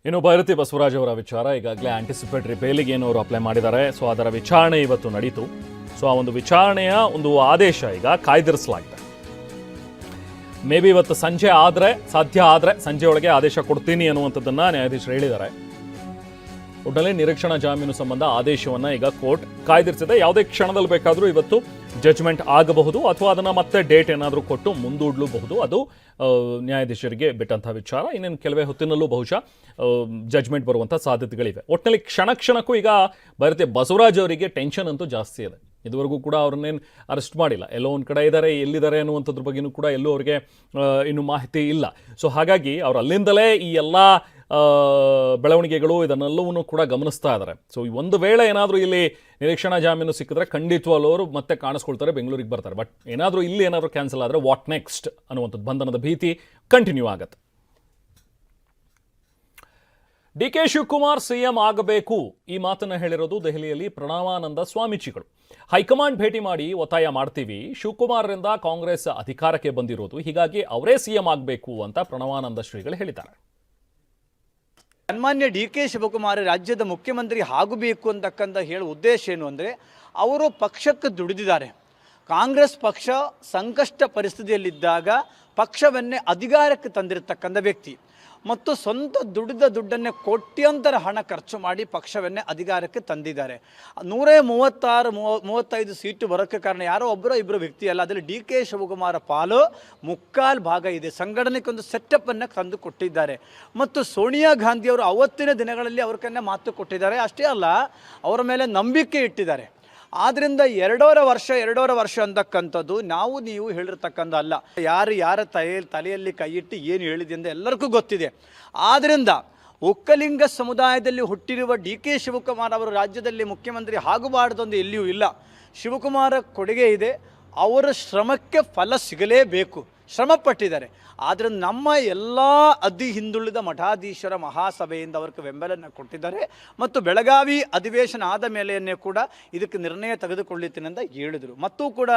ಇನ್ನು ಭೈರತಿ ಬಸವರಾಜ್ ಅವರ ವಿಚಾರ ಈಗಾಗಲೇ ಆಂಟಿಸಿಪೇಟರಿ ಬೇಲಿಗೆ ಏನು ಅವರು ಅಪ್ಲೈ ಮಾಡಿದ್ದಾರೆ. ಸೊ ಅದರ ವಿಚಾರಣೆ ಇವತ್ತು ನಡೀತು. ಸೊ ಆ ಒಂದು ವಿಚಾರಣೆಯ ಒಂದು ಆದೇಶ ಈಗ ಕಾಯ್ದಿರಿಸಲಾಗಿದೆ. ಮೇ ಬಿ ಇವತ್ತು ಸಂಜೆ ಸಾಧ್ಯ ಆದರೆ ಸಂಜೆ ಒಳಗೆ ಆದೇಶ ಕೊಡ್ತೀನಿ ಅನ್ನುವಂಥದ್ದನ್ನು ನ್ಯಾಯಾಧೀಶರು ಹೇಳಿದ್ದಾರೆ. ಒಟ್ಟಲ್ಲಿ ನಿರೀಕ್ಷಣಾ ಜಾಮೀನು ಸಂಬಂಧ ಆದೇಶವನ್ನು ಈಗ ಕೋರ್ಟ್ ಕಾಯ್ದಿರಿಸಿದೆ. ಯಾವುದೇ ಕ್ಷಣದಲ್ಲಿ ಬೇಕಾದರೂ ಇವತ್ತು ಜಡ್ಜ್ಮೆಂಟ್ ಆಗಬಹುದು ಅಥವಾ ಅದನ್ನು ಮತ್ತೆ ಡೇಟ್ ಏನಾದರೂ ಕೊಟ್ಟು ಮುಂದೂಡಲೂಬಹುದು. ಅದು ನ್ಯಾಯಾಧೀಶರಿಗೆ ಬಿಟ್ಟಂಥ ವಿಚಾರ. ಇನ್ನೇನು ಕೆಲವೇ ಹೊತ್ತಿನಲ್ಲೂ ಬಹುಶಃ ಜಡ್ಜ್ಮೆಂಟ್ ಬರುವಂಥ ಸಾಧ್ಯತೆಗಳಿವೆ. ಒಟ್ಟಿನಲ್ಲಿ ಕ್ಷಣಕ್ಕೂ ಈಗ ಭೈರತಿ ಬಸವರಾಜ್ ಅವರಿಗೆ ಟೆನ್ಷನ್ ಅಂತೂ ಜಾಸ್ತಿ ಇದೆ. ಇದುವರೆಗೂ ಕೂಡ ಅವ್ರನ್ನೇನು ಅರೆಸ್ಟ್ ಮಾಡಿಲ್ಲ. ಎಲ್ಲೋ ಒಂದು ಕಡೆ ಇದ್ದಾರೆ, ಎಲ್ಲಿದ್ದಾರೆ ಅನ್ನುವಂಥದ್ರ ಬಗ್ಗೆಯೂ ಕೂಡ ಎಲ್ಲೂ ಅವರಿಗೆ ಇನ್ನೂ ಮಾಹಿತಿ ಇಲ್ಲ. ಸೊ ಹಾಗಾಗಿ ಅವ್ರು ಅಲ್ಲಿಂದಲೇ ಈ ಎಲ್ಲ ಬೆಳವಣಿಗೆಗಳು ಇದನ್ನೆಲ್ಲವನ್ನೂ ಕೂಡ ಗಮನಿಸ್ತಾ ಇದ್ದಾರೆ. ಸೊ ಒಂದು ವೇಳೆ ಏನಾದರೂ ಇಲ್ಲಿ ನಿರೀಕ್ಷಣಾ ಜಾಮೀನು ಸಿಕ್ಕಿದ್ರೆ ಖಂಡಿತವಾಗ್ಲೂ ಅವರು ಮತ್ತೆ ಕಾಣಿಸ್ಕೊಳ್ತಾರೆ, ಬೆಂಗಳೂರಿಗೆ ಬರ್ತಾರೆ. ಬಟ್ ಏನಾದರೂ ಇಲ್ಲಿ ಏನಾದರೂ ಕ್ಯಾನ್ಸಲ್ ಆದರೆ ವಾಟ್ ನೆಕ್ಸ್ಟ್ ಅನ್ನುವಂಥದ್ದು ಬಂಧನದ ಭೀತಿ ಕಂಟಿನ್ಯೂ ಆಗುತ್ತೆ. ಡಿ ಕೆ ಶಿವಕುಮಾರ್ ಸಿಎಂ ಆಗಬೇಕು, ಈ ಮಾತನ್ನು ಹೇಳಿರೋದು ದೆಹಲಿಯಲ್ಲಿ ಪ್ರಣವಾನಂದ ಸ್ವಾಮೀಜಿಗಳು. ಹೈಕಮಾಂಡ್ ಭೇಟಿ ಮಾಡಿ ಒತ್ತಾಯ ಮಾಡ್ತೀವಿ, ಶಿವಕುಮಾರ್ರಿಂದ ಕಾಂಗ್ರೆಸ್ ಅಧಿಕಾರಕ್ಕೆ ಬಂದಿರೋದು, ಹೀಗಾಗಿ ಅವರೇ ಸಿಎಂ ಆಗಬೇಕು ಅಂತ ಪ್ರಣವಾನಂದ ಶ್ರೀಗಳು ಹೇಳಿದ್ದಾರೆ. ಸನ್ಮಾನ್ಯ ಡಿ ಕೆ ಶಿವಕುಮಾರ್ ರಾಜ್ಯದ ಮುಖ್ಯಮಂತ್ರಿ ಆಗಬೇಕು ಅಂತಕ್ಕಂಥ ಹೇಳುವ ಉದ್ದೇಶ ಏನು ಅಂದರೆ, ಅವರು ಪಕ್ಷಕ್ಕೆ ದುಡಿದಿದ್ದಾರೆ. ಕಾಂಗ್ರೆಸ್ ಪಕ್ಷ ಸಂಕಷ್ಟ ಪರಿಸ್ಥಿತಿಯಲ್ಲಿದ್ದಾಗ ಪಕ್ಷವನ್ನೇ ಅಧಿಕಾರಕ್ಕೆ ತಂದಿರತಕ್ಕಂಥ ವ್ಯಕ್ತಿ ಮತ್ತು ಸ್ವಂತ ದುಡಿದ ದುಡ್ಡನ್ನೇ ಕೋಟ್ಯಂತರ ಹಣ ಖರ್ಚು ಮಾಡಿ ಪಕ್ಷವನ್ನೇ ಅಧಿಕಾರಕ್ಕೆ ತಂದಿದ್ದಾರೆ. 135 ಸೀಟು ಬರೋಕ್ಕೆ ಕಾರಣ ಯಾರೋ ಇಬ್ಬರು ವ್ಯಕ್ತಿ ಅಲ್ಲ, ಅದರಲ್ಲಿ ಡಿ ಕೆ ಶಿವಕುಮಾರ ಪಾಲು ಮುಕ್ಕಾಲು ಭಾಗ ಇದೆ. ಸಂಘಟನೆಗೊಂದು ಸೆಟಪ್ಪನ್ನು ತಂದು ಕೊಟ್ಟಿದ್ದಾರೆ ಮತ್ತು ಸೋನಿಯಾ ಗಾಂಧಿಯವರು ಅವತ್ತಿನ ದಿನಗಳಲ್ಲಿ ಅವ್ರಿಗನ್ನೇ ಮಾತು ಕೊಟ್ಟಿದ್ದಾರೆ. ಅಷ್ಟೇ ಅಲ್ಲ, ಅವರ ಮೇಲೆ ನಂಬಿಕೆ ಇಟ್ಟಿದ್ದಾರೆ. ಆದ್ದರಿಂದ ಎರಡೂವರೆ ವರ್ಷ ಅಂತಕ್ಕಂಥದ್ದು ನೀವು ಹೇಳಿರ್ತಕ್ಕಂಥ ಅಲ್ಲ. ಯಾರ ತಲೆಯಲ್ಲಿ ಕೈಯಿಟ್ಟು ಏನು ಹೇಳಿದೆ ಅಂತ ಎಲ್ಲರಿಗೂ ಗೊತ್ತಿದೆ. ಆದ್ದರಿಂದ ಒಕ್ಕಲಿಂಗ ಸಮುದಾಯದಲ್ಲಿ ಹುಟ್ಟಿರುವ ಡಿ ಕೆ ಶಿವಕುಮಾರ್ ಅವರು ರಾಜ್ಯದಲ್ಲಿ ಮುಖ್ಯಮಂತ್ರಿ ಆಗಬಾರ್ದೊಂದು ಎಲ್ಲಿಯೂ ಇಲ್ಲ. ಶಿವಕುಮಾರ ಕೊಡುಗೆ ಇದೆ, ಅವರ ಶ್ರಮಕ್ಕೆ ಫಲ ಸಿಗಲೇಬೇಕು. ಶ್ರಮಪಟ್ಟಿದ್ದಾರೆ. ಆದರೆ ನಮ್ಮ ಎಲ್ಲ ಹಿಂದುಳಿದ ಮಠಾಧೀಶರ ಮಹಾಸಭೆಯಿಂದ ಅವ್ರಿಗೆ ಬೆಂಬಲವನ್ನು ಕೊಟ್ಟಿದ್ದಾರೆ ಮತ್ತು ಬೆಳಗಾವಿ ಅಧಿವೇಶನ ಆದ ಮೇಲೆಯೇ ಕೂಡ ಇದಕ್ಕೆ ನಿರ್ಣಯ ತೆಗೆದುಕೊಳ್ಳುತ್ತೇನೆ ಅಂತ ಹೇಳಿದರು. ಮತ್ತು ಕೂಡ